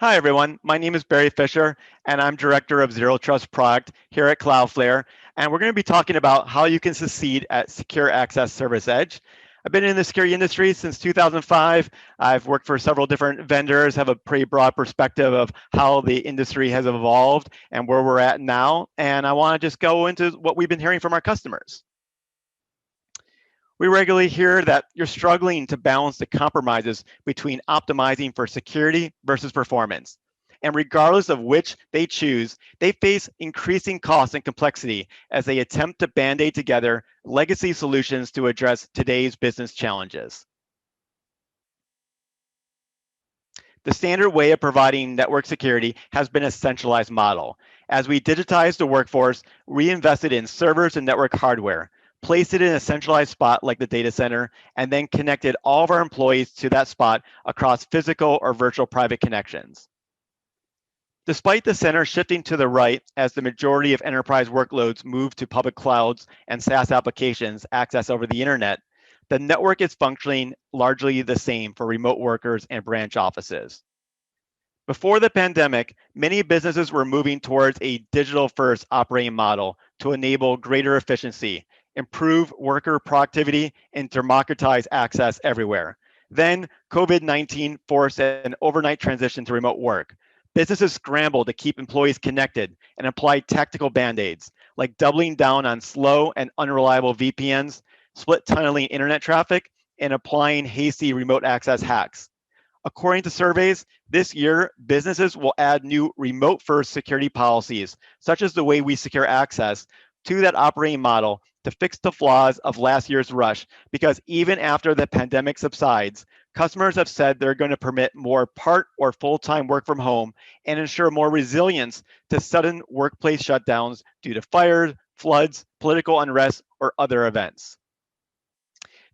Hi, everyone. My name is Barry Fisher, and I'm Director of Zero Trust Product here at Cloudflare. And we're going to be talking about how you can succeed at Secure Access Service Edge. I've been in the security industry since 2005. I've worked for several different vendors, have a pretty broad perspective of how the industry has evolved and where we're at now. And I want to just go into what we've been hearing from our customers. We regularly hear that you're struggling to balance the compromises between optimizing for security versus performance. And regardless of which they choose, they face increasing costs and complexity as they attempt to band-aid together legacy solutions to address today's business challenges. The standard way of providing network security has been a centralized model. As we digitized the workforce, we invested in servers and network hardware, placed it in a centralized spot like the data center, and then connected all of our employees to that spot across physical or virtual private connections. Despite the center shifting to the right as the majority of enterprise workloads move to public clouds and SaaS applications access over the internet, the network is functioning largely the same for remote workers and branch offices. Before the pandemic, many businesses were moving towards a digital-first operating model to enable greater efficiency, improve worker productivity, and democratize access everywhere. Then COVID-19 forced an overnight transition to remote work. Businesses scrambled to keep employees connected and applied tactical band-aids, like doubling down on slow and unreliable VPNs, split tunneling internet traffic, and applying hasty remote access hacks. According to surveys, this year, businesses will add new remote-first security policies, such as the way we secure access, to that operating model to fix the flaws of last year's rush, because even after the pandemic subsides, customers have said they're going to permit more part or full-time work from home and ensure more resilience to sudden workplace shutdowns due to fires, floods, political unrest, or other events.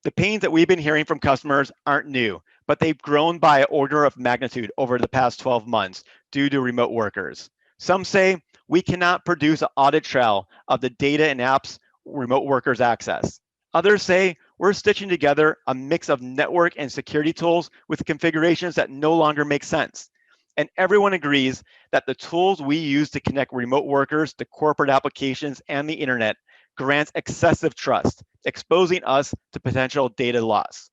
The pains that we've been hearing from customers aren't new, but they've grown by an order of magnitude over the past 12 months due to remote workers. Some say we cannot produce an audit trail of the data and apps remote workers access. Others say we're stitching together a mix of network and security tools with configurations that no longer make sense. And everyone agrees that the tools we use to connect remote workers to corporate applications and the internet grants excessive trust, exposing us to potential data loss.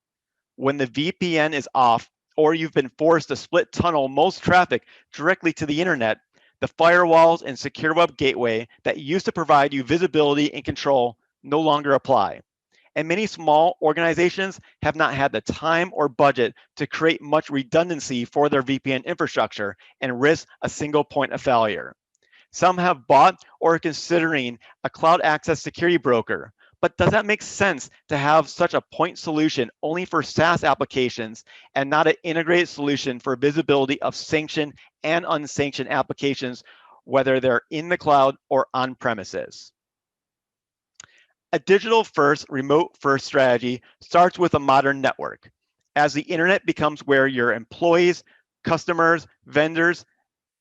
When the VPN is off, or you've been forced to split tunnel most traffic directly to the internet, the firewalls and secure web gateway that used to provide you visibility and control no longer apply. And many small organizations have not had the time or budget to create much redundancy for their VPN infrastructure and risk a single point of failure. Some have bought or are considering a cloud access security broker, but does that make sense to have such a point solution only for SaaS applications and not an integrated solution for visibility of sanctioned and unsanctioned applications, whether they're in the cloud or on premises? A digital-first, remote-first strategy starts with a modern network. As the internet becomes where your employees, customers, vendors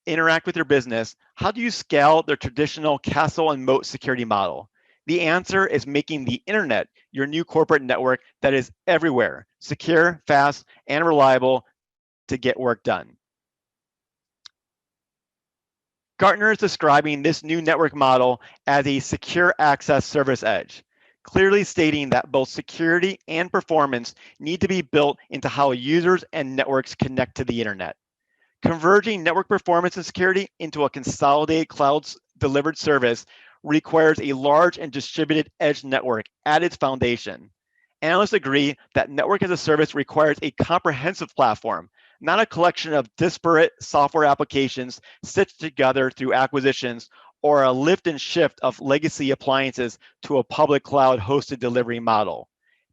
interact with your business, how do you scale the traditional castle and moat security model? The answer is making the internet your new corporate network that is everywhere, secure, fast, and reliable to get work done. Gartner is describing this new network model as a secure access service edge, clearly stating that both security and performance need to be built into how users and networks connect to the internet. Converging network performance and security into a consolidated cloud-delivered service requires a large and distributed edge network at its foundation. Analysts agree that network as a service requires a comprehensive platform, not a collection of disparate software applications stitched together through acquisitions or a lift and shift of legacy appliances to a public cloud hosted delivery model.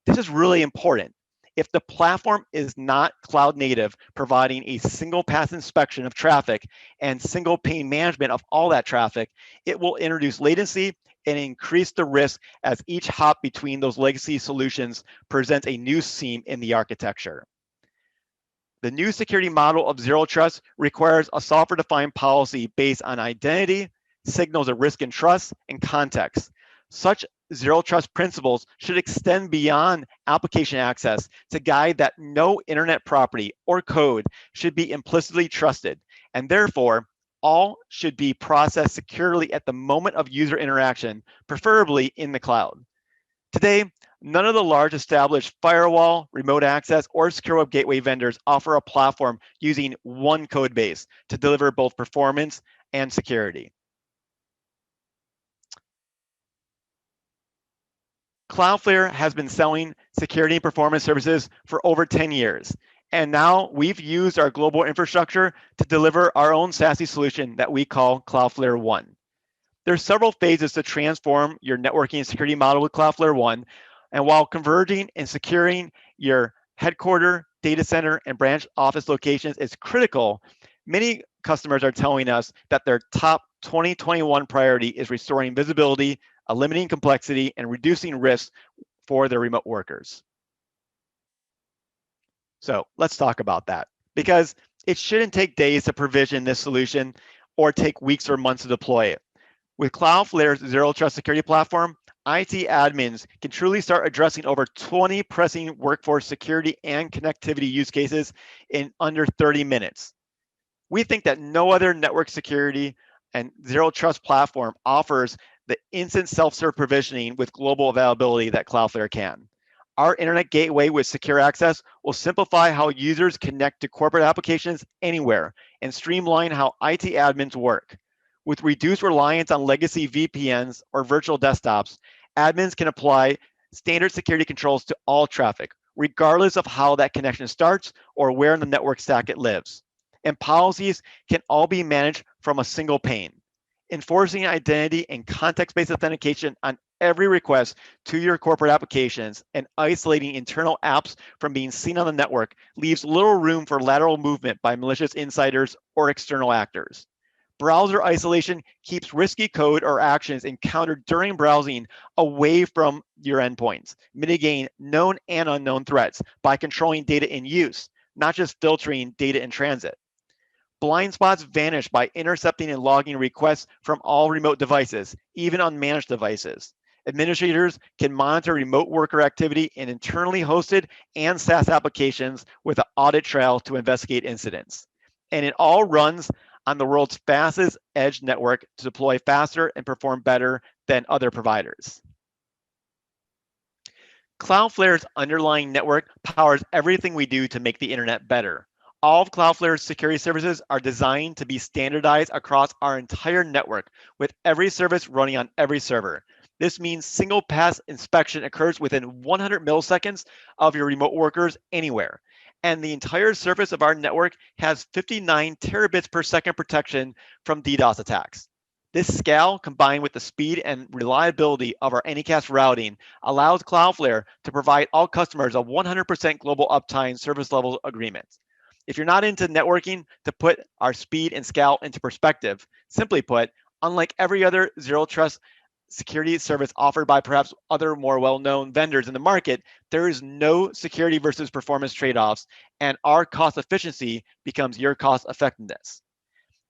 This is really important. If the platform is not cloud native, providing a single pass inspection of traffic and single pane management of all that traffic, it will introduce latency and increase the risk as each hop between those legacy solutions presents a new seam in the architecture. The new security model of Zero Trust requires a software-defined policy based on identity, signals of risk and trust, and context. Such Zero Trust principles should extend beyond application access to guide that no internet property or code should be implicitly trusted, and therefore, all should be processed securely at the moment of user interaction, preferably in the cloud. Today, none of the large established firewall, remote access, or secure web gateway vendors offer a platform using one code base to deliver both performance and security. Cloudflare has been selling security and performance services for over 10 years. And now we've used our global infrastructure to deliver our own SASE solution that we call Cloudflare One. There's several phases to transform your networking and security model with Cloudflare One. And while converging and securing your headquarter, data center, and branch office locations is critical, many customers are telling us that their top 2021 priority is restoring visibility, eliminating complexity, and reducing risk for their remote workers. So let's talk about that, because it shouldn't take days to provision this solution or take weeks or months to deploy it. With Cloudflare's Zero Trust Security Platform, IT admins can truly start addressing over 20 pressing workforce security and connectivity use cases in under 30 minutes. We think that no other network security and Zero Trust platform offers the instant self-serve provisioning with global availability that Cloudflare can. Our internet gateway with secure access will simplify how users connect to corporate applications anywhere and streamline how IT admins work. With reduced reliance on legacy VPNs or virtual desktops, admins can apply standard security controls to all traffic, regardless of how that connection starts or where in the network stack it lives. And policies can all be managed from a single pane. Enforcing identity and context-based authentication on every request to your corporate applications and isolating internal apps from being seen on the network leaves little room for lateral movement by malicious insiders or external actors. Browser isolation keeps risky code or actions encountered during browsing away from your endpoints, mitigating known and unknown threats by controlling data in use, not just filtering data in transit. Blind spots vanish by intercepting and logging requests from all remote devices, even unmanaged devices. Administrators can monitor remote worker activity in internally hosted and SaaS applications with an audit trail to investigate incidents. And it all runs on the world's fastest edge network to deploy faster and perform better than other providers. Cloudflare's underlying network powers everything we do to make the internet better. All of Cloudflare's security services are designed to be standardized across our entire network, with every service running on every server. This means single pass inspection occurs within 100 milliseconds of your remote workers anywhere. And the entire surface of our network has 59 terabits per second protection from DDoS attacks. This scale, combined with the speed and reliability of our Anycast routing, allows Cloudflare to provide all customers a 100% global uptime service level agreement. If you're not into networking, to put our speed and scale into perspective, simply put, unlike every other Zero Trust security service offered by perhaps other more well-known vendors in the market, there is no security versus performance trade-offs, and our cost efficiency becomes your cost effectiveness.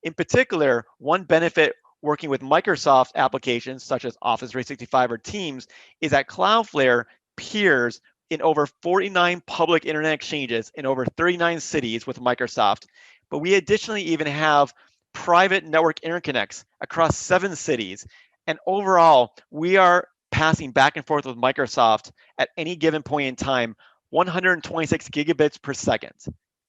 In particular, one benefit working with Microsoft applications such as Office 365 or Teams is that Cloudflare peers in over 49 public internet exchanges in over 39 cities with Microsoft, but we additionally even have private network interconnects across 7 cities. And overall, we are passing back and forth with Microsoft at any given point in time, 126 gigabits per second.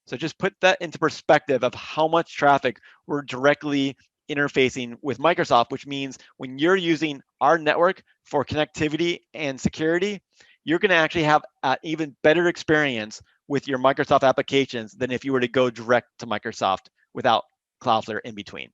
So just put that into perspective of how much traffic we're directly interfacing with Microsoft, which means when you're using our network for connectivity and security, you're going to actually have an even better experience with your Microsoft applications than if you were to go direct to Microsoft without Cloudflare in between.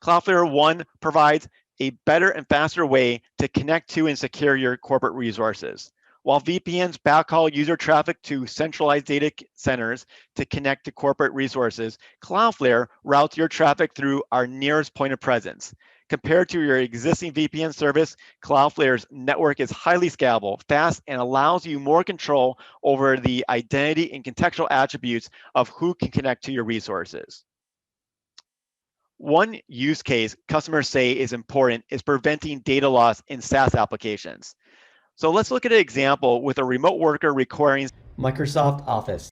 Cloudflare One provides a better and faster way to connect to and secure your corporate resources. While VPNs backhaul user traffic to centralized data centers to connect to corporate resources, Cloudflare routes your traffic through our nearest point of presence. Compared to your existing VPN service, Cloudflare's network is highly scalable, fast, and allows you more control over the identity and contextual attributes of who can connect to your resources. One use case customers say is important is preventing data loss in SaaS applications. So let's look at an example with a remote worker requiring Microsoft Office.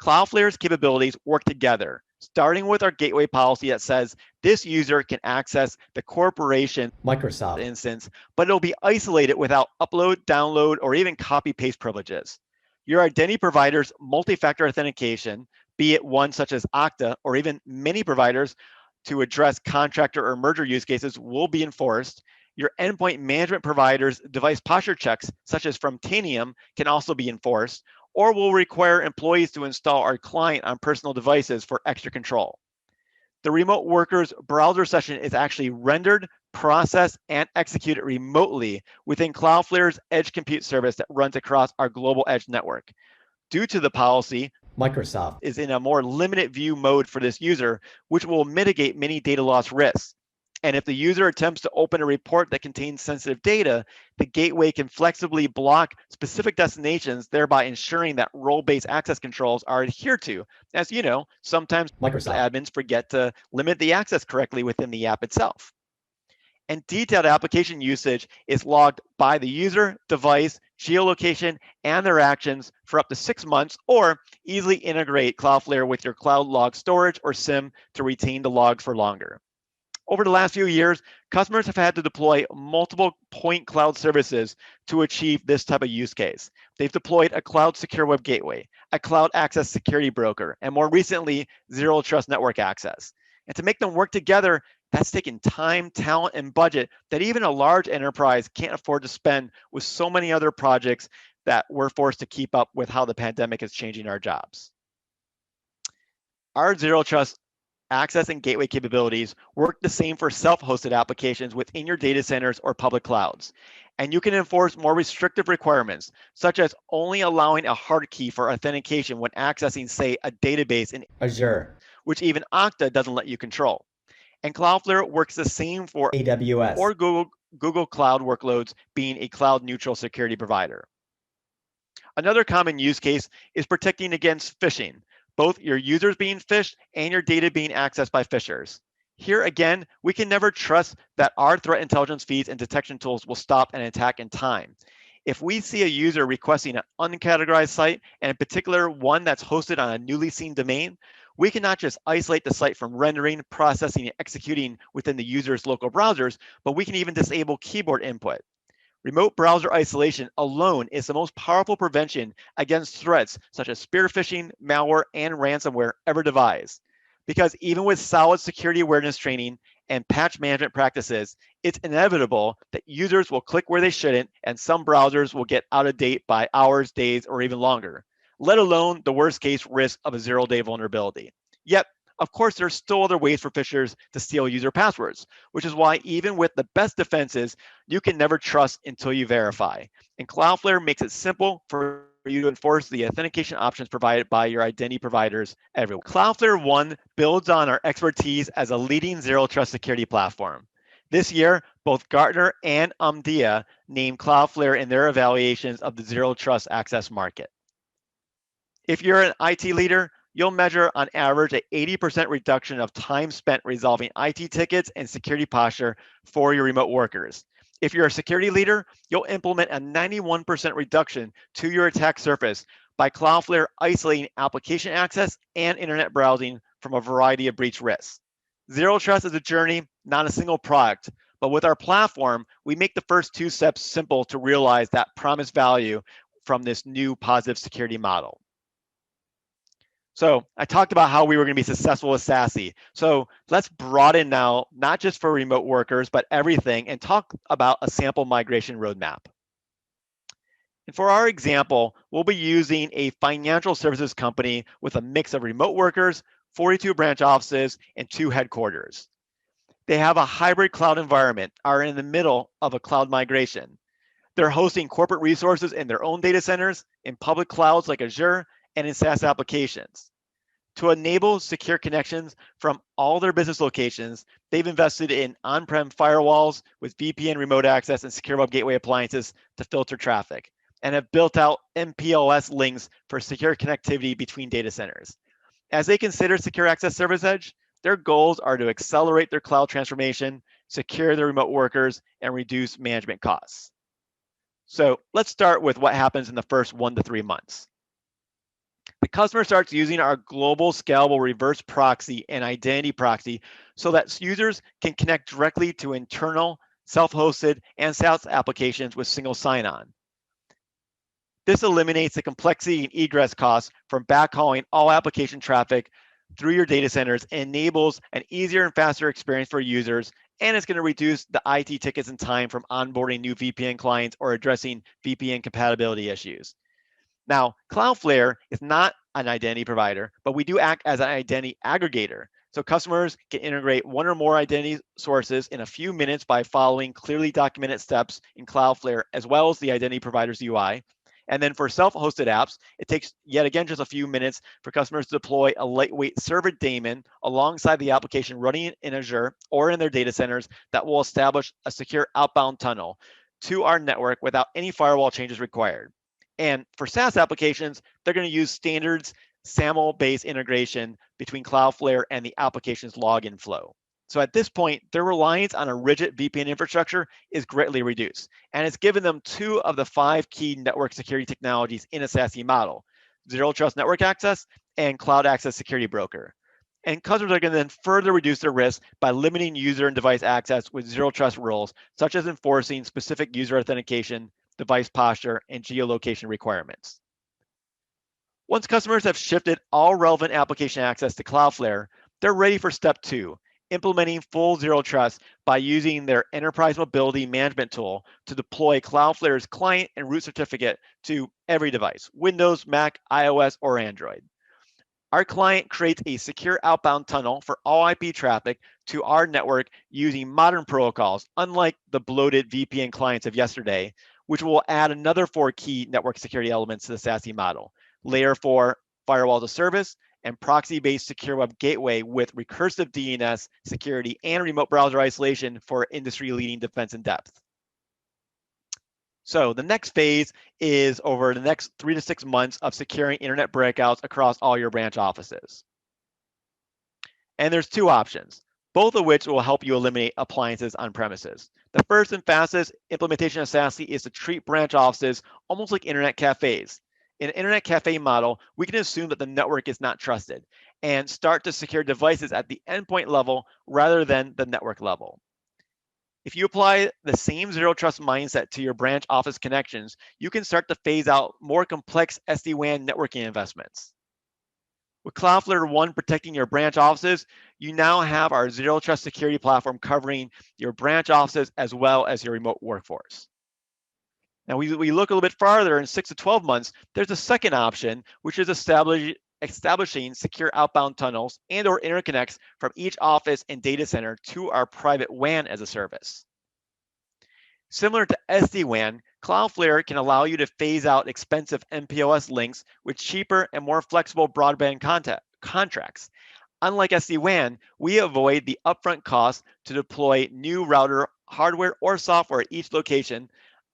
Cloudflare's capabilities work together, starting with our gateway policy that says this user can access the corporation Microsoft instance, but it'll be isolated without upload, download, or even copy-paste privileges. Your identity provider's multi-factor authentication, be it one such as Okta or even many providers to address contractor or merger use cases, will be enforced. Your endpoint management provider's device posture checks, such as from Tanium, can also be enforced, or will require employees to install our client on personal devices for extra control. The remote worker's browser session is actually rendered, processed, and executed remotely within Cloudflare's edge compute service that runs across our global edge network. Due to the policy, Microsoft is in a more limited view mode for this user, which will mitigate many data loss risks. And if the user attempts to open a report that contains sensitive data, the gateway can flexibly block specific destinations, thereby ensuring that role-based access controls are adhered to. As you know, sometimes Microsoft admins forget to limit the access correctly within the app itself. And detailed application usage is logged by the user, device, geolocation, and their actions for up to 6 months, or easily integrate Cloudflare with your cloud log storage or SIM to retain the logs for longer. Over the last few years, customers have had to deploy multiple point cloud services to achieve this type of use case. They've deployed a cloud secure web gateway, a cloud access security broker, and more recently, zero trust network access. And to make them work together, that's taken time, talent, and budget that even a large enterprise can't afford to spend with so many other projects that we're forced to keep up with how the pandemic is changing our jobs. Our zero trust access and gateway capabilities work the same for self-hosted applications within your data centers or public clouds. And you can enforce more restrictive requirements, such as only allowing a hard key for authentication when accessing, say, a database in Azure, which even Okta doesn't let you control. And Cloudflare works the same for AWS, or Google Cloud workloads, being a cloud-neutral security provider. Another common use case is protecting against phishing, both your users being phished and your data being accessed by phishers. Here again, we can never trust that our threat intelligence feeds and detection tools will stop an attack in time. If we see a user requesting an uncategorized site, and in particular one that's hosted on a newly seen domain, we cannot just isolate the site from rendering, processing, and executing within the user's local browsers, but we can even disable keyboard input. Remote browser isolation alone is the most powerful prevention against threats such as spear phishing, malware, and ransomware ever devised. Because even with solid security awareness training and patch management practices, it's inevitable that users will click where they shouldn't, and some browsers will get out of date by hours, days, or even longer, let alone the worst case risk of a zero-day vulnerability. Yet, of course, there's still other ways for phishers to steal user passwords, which is why even with the best defenses, you can never trust until you verify. And Cloudflare makes it simple for you to enforce the authentication options provided by your identity providers everywhere. Cloudflare One builds on our expertise as a leading zero trust security platform. This year, both Gartner and Omdia named Cloudflare in their evaluations of the zero trust access market. If you're an IT leader, you'll measure on average an 80% reduction of time spent resolving IT tickets and security posture for your remote workers. If you're a security leader, you'll implement a 91% reduction to your attack surface by Cloudflare isolating application access and internet browsing from a variety of breach risks. Zero trust is a journey, not a single product. But with our platform, we make the first two steps simple to realize that promised value from this new positive security model. So I talked about how we were going to be successful with SASE. So let's broaden now, not just for remote workers, but everything, and talk about a sample migration roadmap. And for our example, we'll be using a financial services company with a mix of remote workers, 42 branch offices, and 2 headquarters. They have a hybrid cloud environment, are in the middle of a cloud migration. They're hosting corporate resources in their own data centers, in public clouds like Azure, and in SaaS applications. To enable secure connections from all their business locations, they've invested in on-prem firewalls with VPN remote access and secure web gateway appliances to filter traffic, and have built out MPLS links for secure connectivity between data centers. As they consider Secure Access Service Edge, their goals are to accelerate their cloud transformation, secure their remote workers, and reduce management costs. So let's start with what happens in the first 1 to 3 months. The customer starts using our global scalable reverse proxy and identity proxy so that users can connect directly to internal, self-hosted, and SaaS applications with single sign-on. This eliminates the complexity and egress costs from backhauling all application traffic through your data centers and enables an easier and faster experience for users. And it's going to reduce the IT tickets and time from onboarding new VPN clients or addressing VPN compatibility issues. Now, Cloudflare is not an identity provider, but we do act as an identity aggregator. So customers can integrate one or more identity sources in a few minutes by following clearly documented steps in Cloudflare, as well as the identity provider's UI. And then for self-hosted apps, it takes, yet again, just a few minutes for customers to deploy a lightweight server daemon alongside the application running in Azure or in their data centers that will establish a secure outbound tunnel to our network without any firewall changes required. And for SaaS applications, they're going to use standards SAML-based integration between Cloudflare and the application's login flow. So at this point, their reliance on a rigid VPN infrastructure is greatly reduced, and it's given them 2 of the 5 key network security technologies in a SASE model: Zero Trust Network Access and Cloud Access Security Broker. And customers are going to then further reduce their risk by limiting user and device access with zero trust rules, such as enforcing specific user authentication, device posture, and geolocation requirements. Once customers have shifted all relevant application access to Cloudflare, they're ready for step 2, implementing full zero trust by using their enterprise mobility management tool to deploy Cloudflare's client and root certificate to every device: Windows, Mac, iOS, or Android. Our client creates a secure outbound tunnel for all IP traffic to our network using modern protocols, unlike the bloated VPN clients of yesterday, which will add another 4 key network security elements to the SASE model: Layer 4 firewall as a service, and proxy-based secure web gateway with recursive DNS security and remote browser isolation for industry-leading defense in depth. So the next phase is over the next 3 to 6 months of securing internet breakouts across all your branch offices. And there's 2 options, both of which will help you eliminate appliances on premises. The first and fastest implementation of SASE is to treat branch offices almost like internet cafes. In an internet cafe model, we can assume that the network is not trusted and start to secure devices at the endpoint level rather than the network level. If you apply the same zero trust mindset to your branch office connections, you can start to phase out more complex SD-WAN networking investments. With Cloudflare One protecting your branch offices, you now have our zero trust security platform covering your branch offices as well as your remote workforce. Now, we look a little bit farther in 6 to 12 months, there's a second option, which is establishing secure outbound tunnels and or interconnects from each office and data center to our private WAN as a service. Similar to SD-WAN, Cloudflare can allow you to phase out expensive MPLS links with cheaper and more flexible broadband contracts. Unlike SD-WAN, we avoid the upfront cost to deploy new router hardware or software at each location,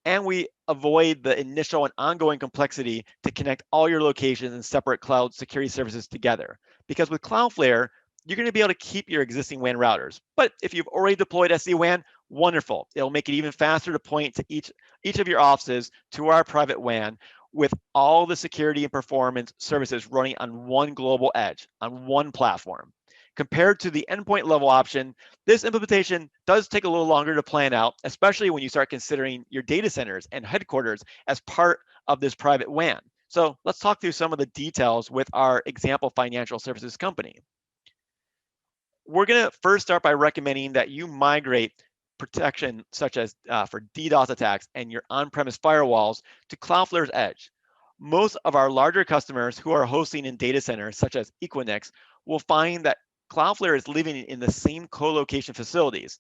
and we avoid the initial and ongoing complexity to connect all your locations and separate cloud security services together. Because with Cloudflare, you're going to be able to keep your existing WAN routers. But if you've already deployed SD-WAN, wonderful. It'll make it even faster to point to each of your offices to our private WAN with all the security and performance services running on one global edge, on one platform. Compared to the endpoint level option, this implementation does take a little longer to plan out, especially when you start considering your data centers and headquarters as part of this private WAN. So let's talk through some of the details with our example financial services company. We're going to first start by recommending that you migrate protection such as for DDoS attacks and your on-premise firewalls to Cloudflare's edge. Most of our larger customers who are hosting in data centers such as Equinix will find that Cloudflare is living in the same co-location facilities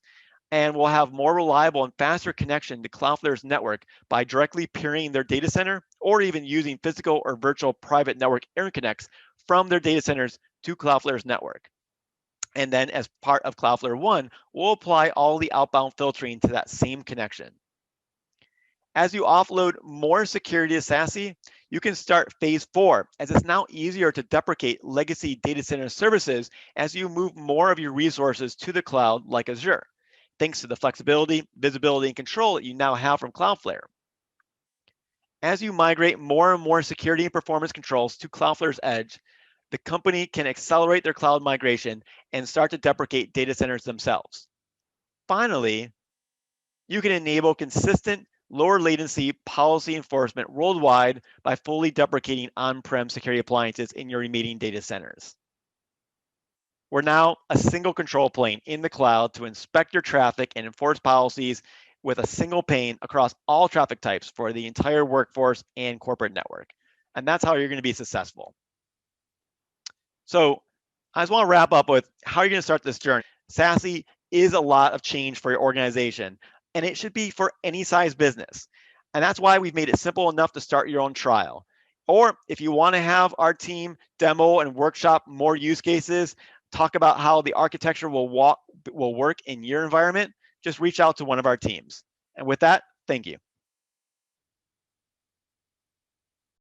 and will have more reliable and faster connection to Cloudflare's network by directly peering their data center or even using physical or virtual private network interconnects from their data centers to Cloudflare's network. And then as part of Cloudflare One, we'll apply all the outbound filtering to that same connection. As you offload more security to SASE, you can start phase 4, as it's now easier to deprecate legacy data center services as you move more of your resources to the cloud like Azure, thanks to the flexibility, visibility, and control that you now have from Cloudflare. As you migrate more and more security and performance controls to Cloudflare's edge, the company can accelerate their cloud migration and start to deprecate data centers themselves. Finally, you can enable consistent, lower latency policy enforcement worldwide by fully deprecating on-prem security appliances in your remaining data centers. We're now a single control plane in the cloud to inspect your traffic and enforce policies with a single pane across all traffic types for the entire workforce and corporate network. And that's how you're going to be successful. So I just want to wrap up with how you're going to start this journey. SASE is a lot of change for your organization, and it should be for any size business. And that's why we've made it simple enough to start your own trial. Or if you want to have our team demo and workshop more use cases, talk about how the architecture will work in your environment, just reach out to one of our teams. And with that, thank you.